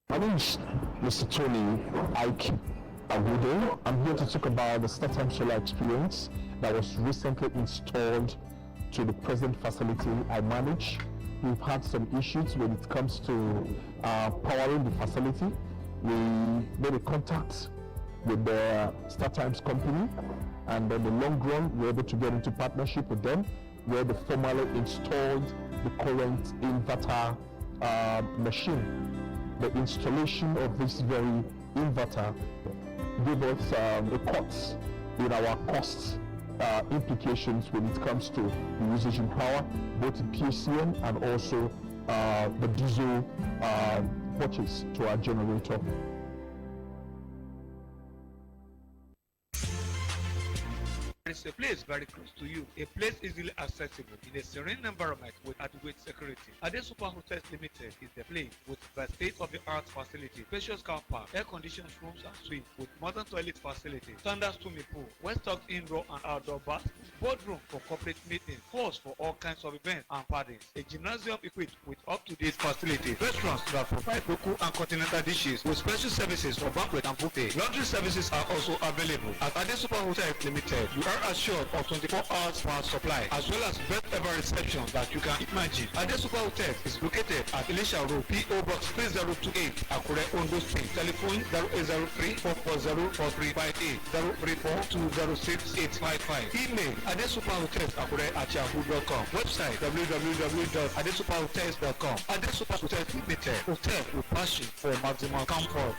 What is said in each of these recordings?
My name is Mr. Tony Nta Akure. I'm here to talk about the StarTime Solar Experience that was recently installed to the present facility I manage. We've had some issues when it comes to powering the facility. We made a contact with the StarTime's company, and in the long run, we were able to get into partnership with them, where they formally installed the current inverter machine. The installation of this very inverter gave us a cut in our cost implications when it comes to the usage in power, both in PCM and also the diesel purchase to our generator. It's a place very close to you, a place easily accessible in a serene environment with adequate security. Ade Super Hotels Limited is the place with the state-of-the-art facility, spacious car park, air-conditioned rooms and suites with modern toilet facilities, standard swimming pool, well-stocked indoor and outdoor baths, boardroom for corporate meetings, halls for all kinds of events and parties, a gymnasium equipped with up-to-date facilities, restaurants that provide local and continental dishes with special services for banquet and buffet. Laundry services are also available. At Ade Super Hotels Limited, you are assured of 24 hours power supply as well as best ever reception that you can imagine. Ade Super Hotel is located at Elisha Road, PO Box 3028, Akure, Ondo State. Telephone 0803 440 4358, 034 206 855. Email adesuperhotels@yahoo.com. Website www.adesuperhotels.com. Ade Super Hotels Limited, hotel with passion for maximum comfort.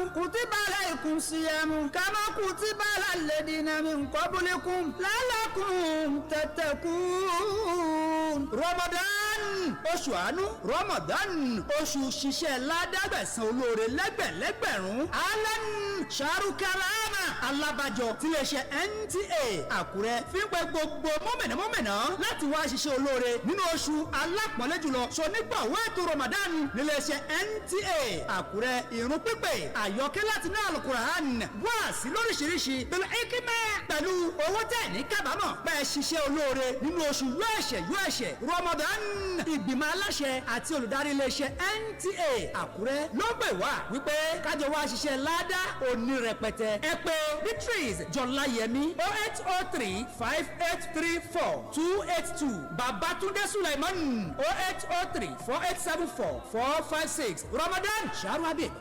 كتب عليكم صيام كما كتب على الذين من قبلكم لعلكم تتقون. Ramadan oṣù àánú, Ramadan oṣù ṣiṣẹ́ ládàgbẹ̀sán olóore lẹ́gbẹ̀lẹ́gbẹ̀rún. Alan Sharu Karama alábàjọ tiléeṣẹ́ NTA Àkúrẹ́ fi ń pe gbogbo mọ́mẹ̀nà láti wá ṣiṣẹ́ olóore nínú oṣù alápọ̀nlé jùlọ ṣonígbàwọ́ ètò Ramadan níléeṣẹ́ NTA Àkúrẹ́. Ìrun pípé àyọkẹ́ láti ní Al-Qur'an wá sí lóríṣiríṣi pẹ̀lú ikime pẹ̀lú owó tẹ̀ ní kábàámọ̀ bẹ́ẹ̀ ṣiṣẹ́ olóore nínú oṣù yóò ẹ̀ṣẹ̀ Ramadan. Ìgbìmọ̀ aláṣẹ àti olùdarí iléeṣẹ́ NTA Àkúrẹ́ ló gbè wá wípé kájọ wá ṣiṣẹ́ ládá òní rẹpẹtẹ. Ẹ pè Beatrice Jọláyẹmí 0803 5834 282, Babatunde Suleiman 0803 4874 456. Ramadan Sharu Habib.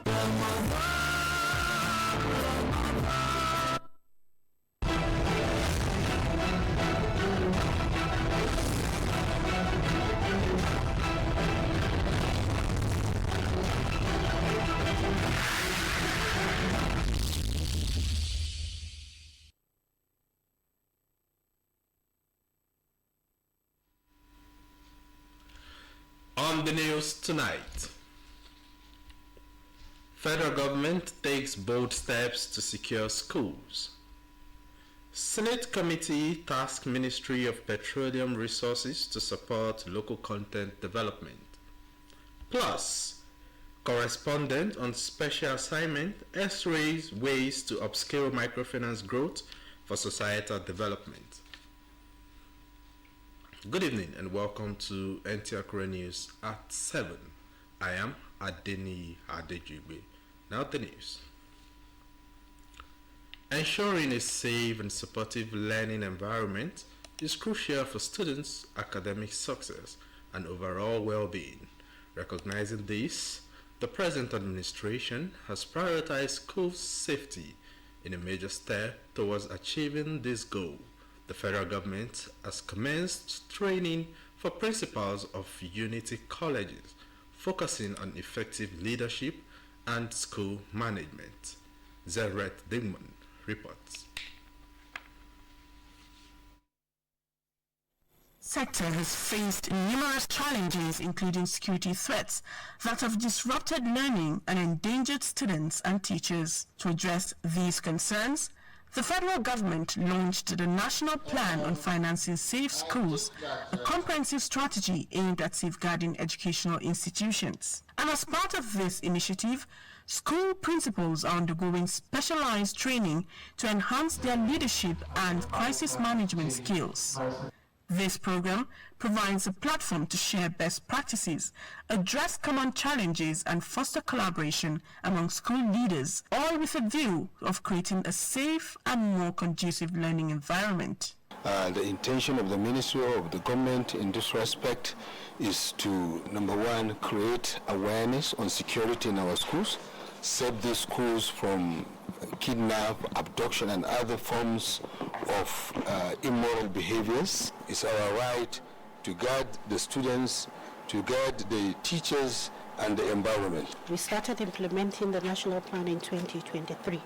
On the news tonight, federal government takes bold steps to secure schools. Senate committee tasks Ministry of Petroleum Resources to support local content development. Plus, correspondent on special assignment X-rays ways to upscale microfinance growth for societal development. Good evening and welcome to Nta Akure News at 7. I am Adeni Adejugbe. Now the news. Ensuring a safe and supportive learning environment is crucial for students' academic success and overall well-being. Recognizing this, the present administration has prioritized school safety in a major step towards achieving this goal. The federal government has commenced training for principals of unity colleges, focusing on effective leadership and school management. Zeret Dingman reports. Sector has faced numerous challenges, including security threats that have disrupted learning and endangered students and teachers. To address these concerns, The federal government launched the National Plan on Financing Safe Schools, a comprehensive strategy aimed at safeguarding educational institutions. And as part of this initiative, school principals are undergoing specialized training to enhance their leadership and crisis management skills. This program provides a platform to share best practices, address common challenges, and foster collaboration among school leaders, all with a view of creating a safe and more conducive learning environment. The intention of the Ministry of the government in this respect is to, number one, create awareness on security in our schools, save these schools from kidnap, abduction, and other forms of immoral behaviors. It's our right to guard the students, to guard the teachers and the environment. We started implementing the national plan in 2023,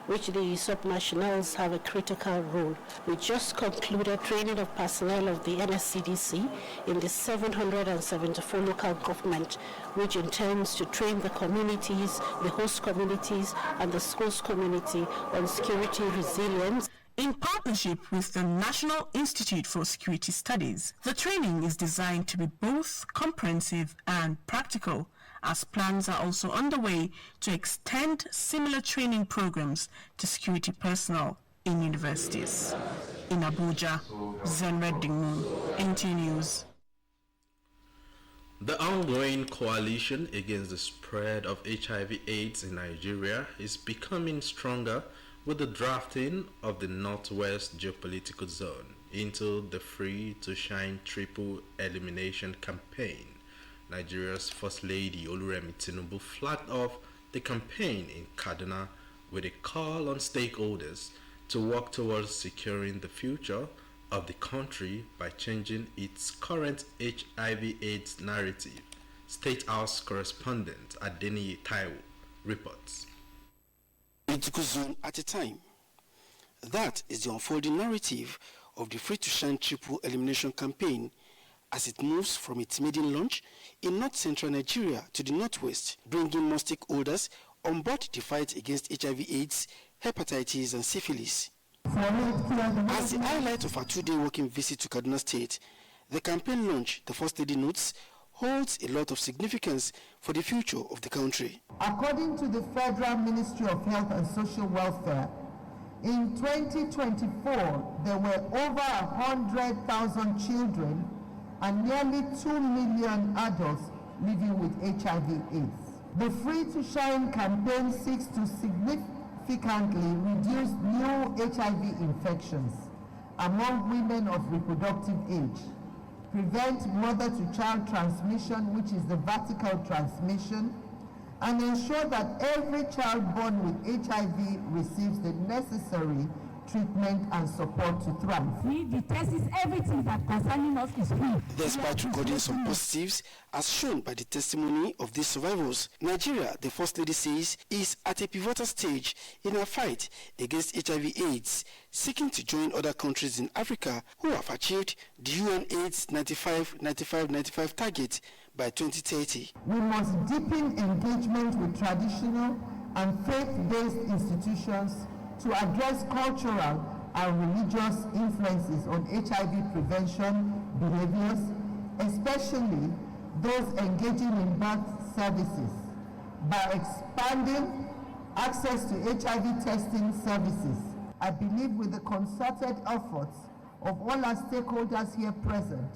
which the subnationals have a critical role. We just concluded training of personnel of the NSCDC in the 774 local government, which intends to train the communities, the host communities, and the schools community on security resilience. In partnership with the National Institute for Security Studies, the training is designed to be both comprehensive and practical, as plans are also underway to extend similar training programs to security personnel in universities. In Abuja, Zenred Dingmun, NT News. The ongoing coalition against the spread of HIV/AIDS in Nigeria is becoming stronger with the drafting of the Northwest Geopolitical Zone into the Free to Shine Triple Elimination Campaign. Nigeria's First Lady Oluremi Tinubu flagged off the campaign in Kaduna with a call on stakeholders to work towards securing the future of the country by changing its current HIV/AIDS narrative. State House correspondent Adeniyi Taiwo reports. Political zone at a time. That is the unfolding narrative of the Free to Shine Triple Elimination Campaign as it moves from its maiden launch in north-central Nigeria to the northwest, bringing more stakeholders on board the fight against HIV/AIDS, hepatitis, and syphilis. As the highlight of our two-day working visit to Kaduna State, the campaign launch, the First Lady notes, holds a lot of significance for the future of the country. According to the Federal Ministry of Health and Social Welfare, in 2024, there were over 100,000 children and nearly 2 million adults living with HIV/AIDS. The Free to Shine campaign seeks to significantly reduce new HIV infections among women of reproductive age, prevent mother-to-child transmission, which is the vertical transmission, and ensure that every child born with HIV receives the necessary treatment and support to thrive. The test is everything that concerning us is free. Despite recording some positives, as shown by the testimony of these survivors, Nigeria, the First Lady says, is at a pivotal stage in a fight against HIV/AIDS, seeking to join other countries in Africa who have achieved the UN AIDS 95-95-95 target by 2030. We must deepen engagement with traditional and faith-based institutions to address cultural and religious influences on HIV prevention behaviors, especially those engaging in birth services, by expanding access to HIV testing services. I believe with the concerted efforts of all our stakeholders here present,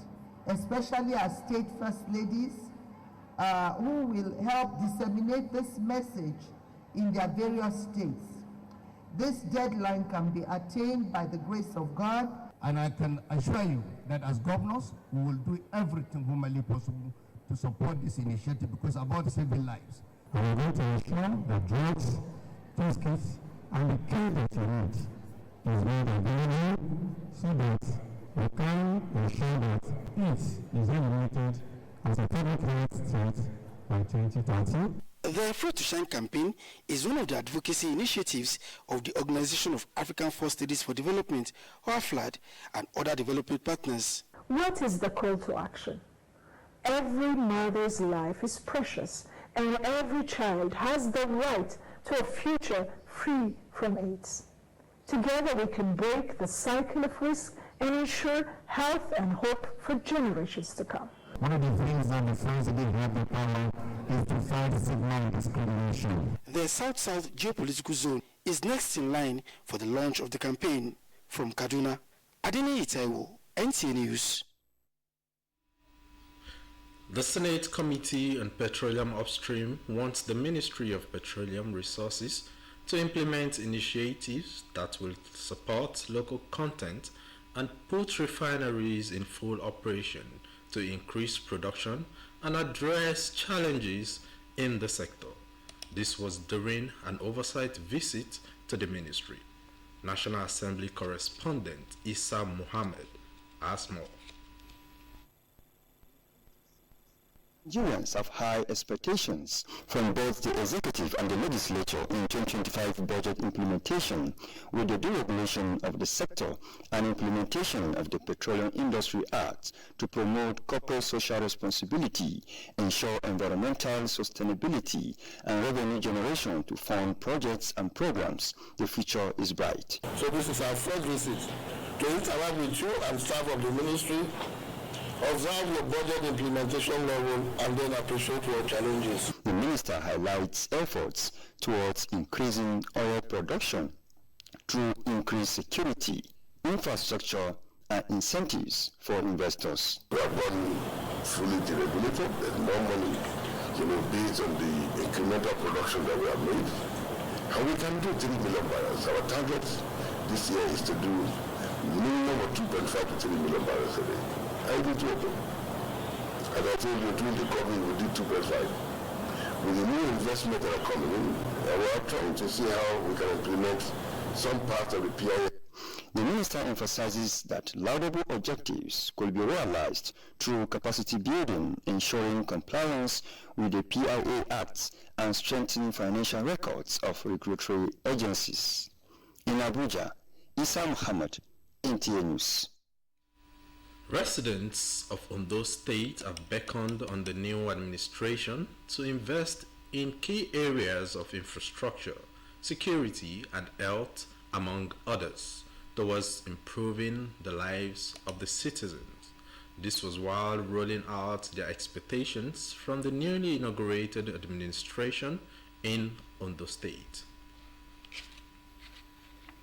especially our state first ladies, who will help disseminate this message in their various states, this deadline can be attained by the grace of God. And I can assure you that as governors, we will do everything humanly possible to support this initiative because it's about saving lives. And we're going to ensure that drugs, test kits, and the care that you need is made available so that we can ensure that AIDS is eliminated as a public health threat by 2030. The Free to Shine campaign is one of the advocacy initiatives of the Organization of African First Ladies for Development, OAFLAD, and other development partners. What is the call to action? Every mother's life is precious, and every child has the right to a future free from AIDS. Together we can break the cycle of risk and ensure health and hope for generations to come. One of the things that defines the development power is to fight stigma and discrimination. The South-South geopolitical zone is next in line for the launch of the campaign. From Kaduna, Nta Akure, NTA News. The Senate Committee on Petroleum Upstream wants the Ministry of Petroleum Resources to implement initiatives that will support local content and put refineries in full operation to increase production and address challenges in the sector. This was during an oversight visit to the ministry. National Assembly correspondent Issa Muhammad has more. Nigerians have high expectations from both the executive and the legislature in 2025 budget implementation, with the deregulation of the sector and implementation of the Petroleum Industry Act to promote corporate social responsibility, ensure environmental sustainability, and revenue generation to fund projects and programs. The future is bright. So this is our first visit to interact with you and staff of the ministry, observe your budget implementation level, and then appreciate your challenges. The minister highlights efforts towards increasing oil production through increased security, infrastructure, and incentives for investors. We have gone fully deregulated. There's more money, based on the incremental production that we have made. And we can do 3 million barrels. Our target this year is to do minimum of 2.5 to 3 million barrels a day. I did 2 of them. As I told you, during the COVID, we did 2.5. With the new investment that are coming in, we are trying to see how we can implement some part of the PIA. The minister emphasizes that laudable objectives could be realized through capacity building, ensuring compliance with the PIA Act, and strengthening financial records of regulatory agencies. In Abuja, Issa Muhammad, NTA News. Residents of Ondo State have beckoned on the new administration to invest in key areas of infrastructure, security, and health, among others, towards improving the lives of the citizens. This was while rolling out their expectations from the newly inaugurated administration in Ondo State.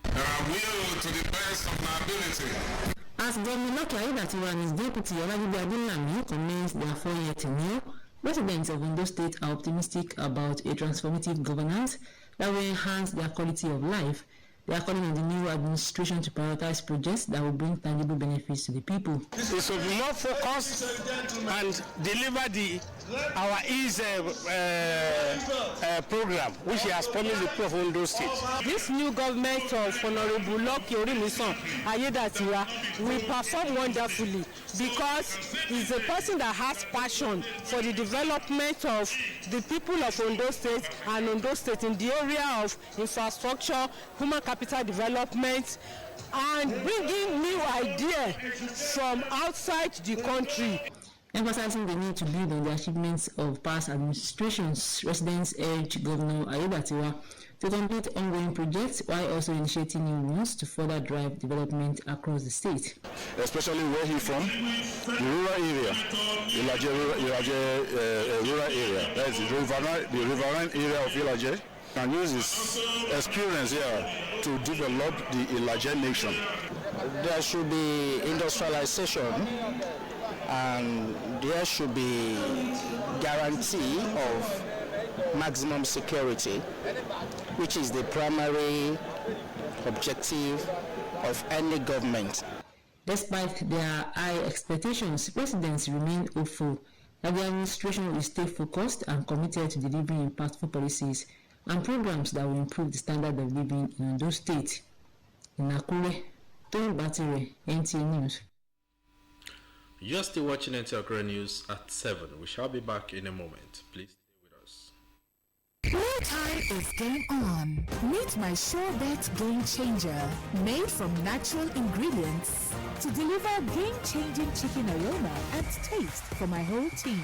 I will, to the best of my ability. As Governor Nta and his deputy Olajibi Adunlami commence their 4-year tenure, residents of Ondo State are optimistic about a transformative governance that will enhance their quality of life. They are calling on the new administration to prioritize projects that will bring tangible benefits to the people. It should be more focused and deliver our ease program, which he has promised the people of Ondo State. This new government of Honorable Lucky Orimisan Ayedatiwa will perform wonderfully because he's a person that has passion for the development of the people of Ondo State and Ondo State in the area of infrastructure, human capital development, and bringing new ideas from outside the country. Emphasizing the need to build on the achievements of past administrations, residents urge Governor Ayedatiwa to complete ongoing projects while also initiating new ones to further drive development across the state. Especially where he's from, the rural area, the rural area, that is the riverine area of Ilaje, and use his experience here to develop the Ilaje nation. There should be industrialization, and there should be guarantee of maximum security, which is the primary objective of any government. Despite their high expectations, residents remain hopeful that the administration will stay focused and committed to delivering impactful policies and programs that will improve the standard of living in Ondo State. In Akure, Tony Batire, NTA News. You're still watching Nta Akure News at 7. We shall be back in a moment. Please stay with us. More time is game on. Meet my SureBet Game Changer, made from natural ingredients to deliver game-changing chicken aroma and taste for my whole team.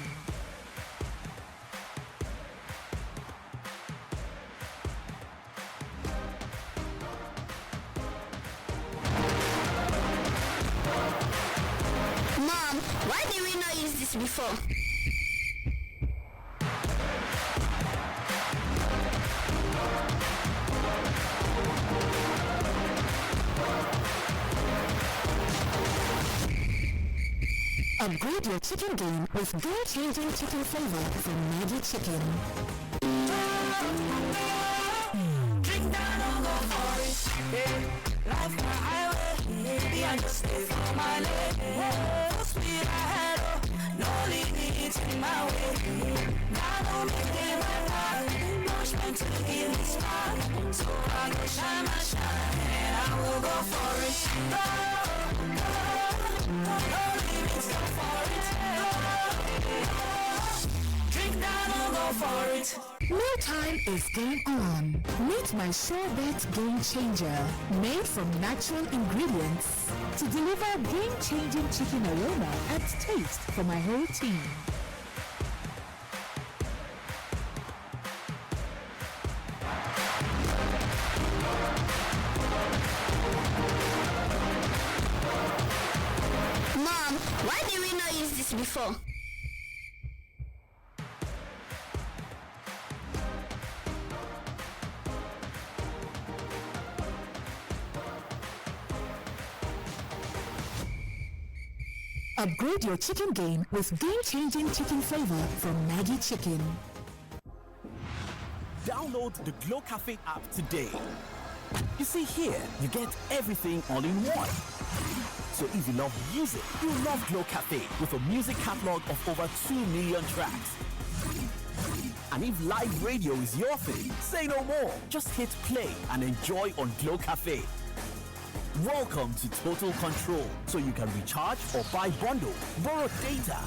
used this before. Upgrade your chicken game with game-changing chicken flavor from Maggi Chicken. Drink down, don't go for it. Life my highway. Maybe I just stay for my lane. Full speed ahead, no limits in my way. Now don't make it my path. Much meant to give me spark. So I go shine my shine, and I will go for it. No limits, go for it. Drink down, don't go for it. No time is game on. Meet my Sure Bet Game Changer, made from natural ingredients to deliver game-changing chicken aroma and taste for my whole team. Mom, why did we not use this before? Upgrade your chicken game with game-changing chicken flavor from Maggi Chicken. Download the Glow Cafe app today. You see here, you get everything all in one. So if you love music, you love Glow Cafe with a music catalog of over 2 million tracks. And if live radio is your thing, say no more. Just hit play and enjoy on Glow Cafe. Welcome to Total Control, so you can recharge or buy bundle, borrow data,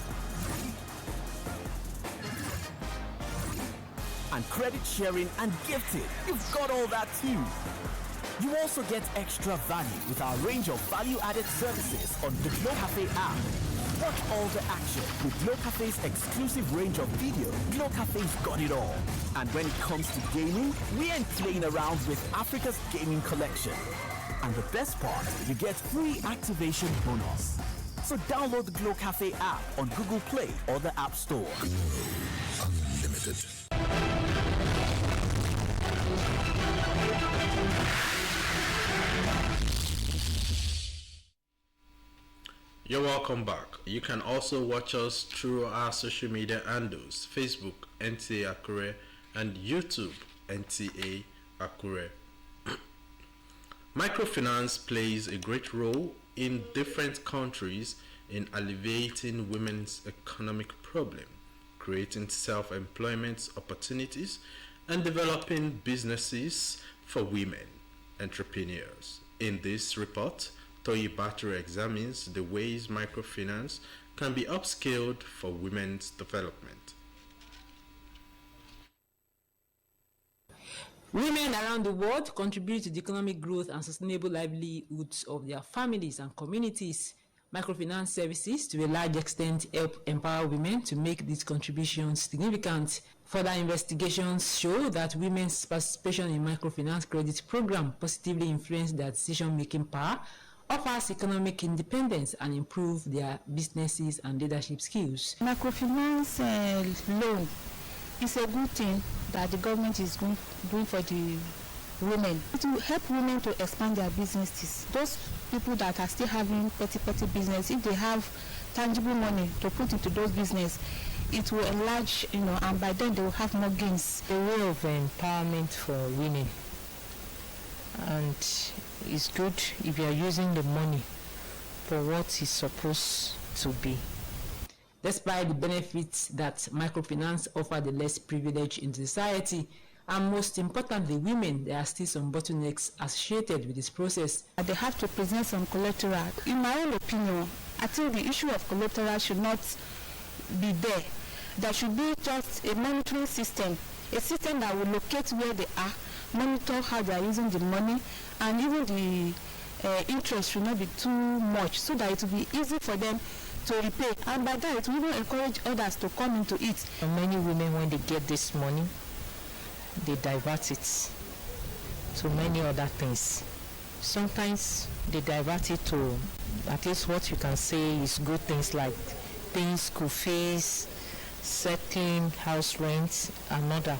and credit sharing and gifting. You've got all that too. You also get extra value with our range of value-added services on the Glow Cafe app. Watch all the action with Glow Cafe's exclusive range of video. Glow Cafe's got it all. And when it comes to gaming, we ain't playing around with Africa's gaming collection. And the best part, you get free activation bonus. So download the Glow Cafe app on Google Play or the App Store. Unlimited. You're welcome back. You can also watch us through our social media handles, Facebook, Nta Akure, and YouTube, Nta Akure. Microfinance plays a great role in different countries in alleviating women's economic problem, creating self-employment opportunities, and developing businesses for women entrepreneurs. In this report, Toyi Battery examines the ways microfinance can be upscaled for women's development. Women around the world contribute to the economic growth and sustainable livelihoods of their families and communities. Microfinance services, to a large extent, help empower women to make these contributions significant. Further investigations show that women's participation in microfinance credit program positively influence their decision-making power, offers economic independence, and improve their businesses and leadership skills. Microfinance loan is a good thing that the government is doing for the women. It will help women to expand their businesses. Those people that are still having petty business, if they have tangible money to put into those business, it will enlarge, and by then they will have more gains. A way of empowerment for women, and it's good if you are using the money for what it's supposed to be. Despite the benefits that microfinance offer the less privileged in society, and most importantly, women, there are still some bottlenecks associated with this process. They have to present some collateral. In my own opinion, I think the issue of collateral should not be there. There should be just a monitoring system, a system that will locate where they are, monitor how they are using the money, and even the interest should not be too much, so that it will be easy for them to repay, and by that it will even encourage others to come into it. And many women, when they get this money, they divert it to many other things. Sometimes they divert it to at least what you can say is good things like paying school fees, settling house rents, and other.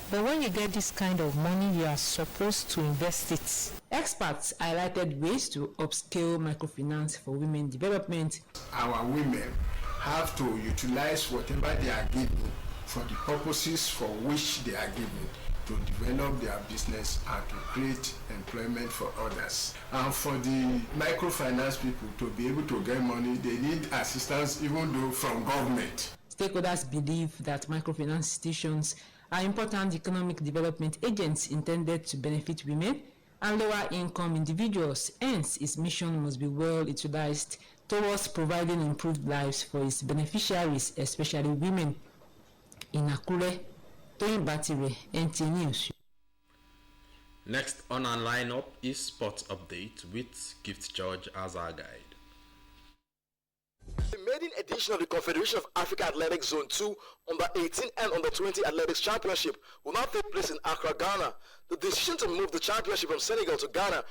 But when you get this kind of money, you are supposed to invest it. Experts highlighted ways to upscale microfinance for women development. Our women have to utilize whatever they are given for the purposes for which they are given, to develop their business and to create employment for others. And for the microfinance people to be able to get money, they need assistance even though from government. Stakeholders believe that microfinance institutions are important economic development agents intended to benefit women and lower income individuals. Hence, its mission must be well utilized towards providing improved lives for its beneficiaries, especially women. Nta Akure, Nta News. Next on our lineup is Sports Update with Gift George as our guide. The maiden edition of the Confederation of Africa Athletics Zone 2 Under 18 and Under 20 Athletics Championship will now take place in Accra, Ghana. The decision to move the championship from Senegal to Ghana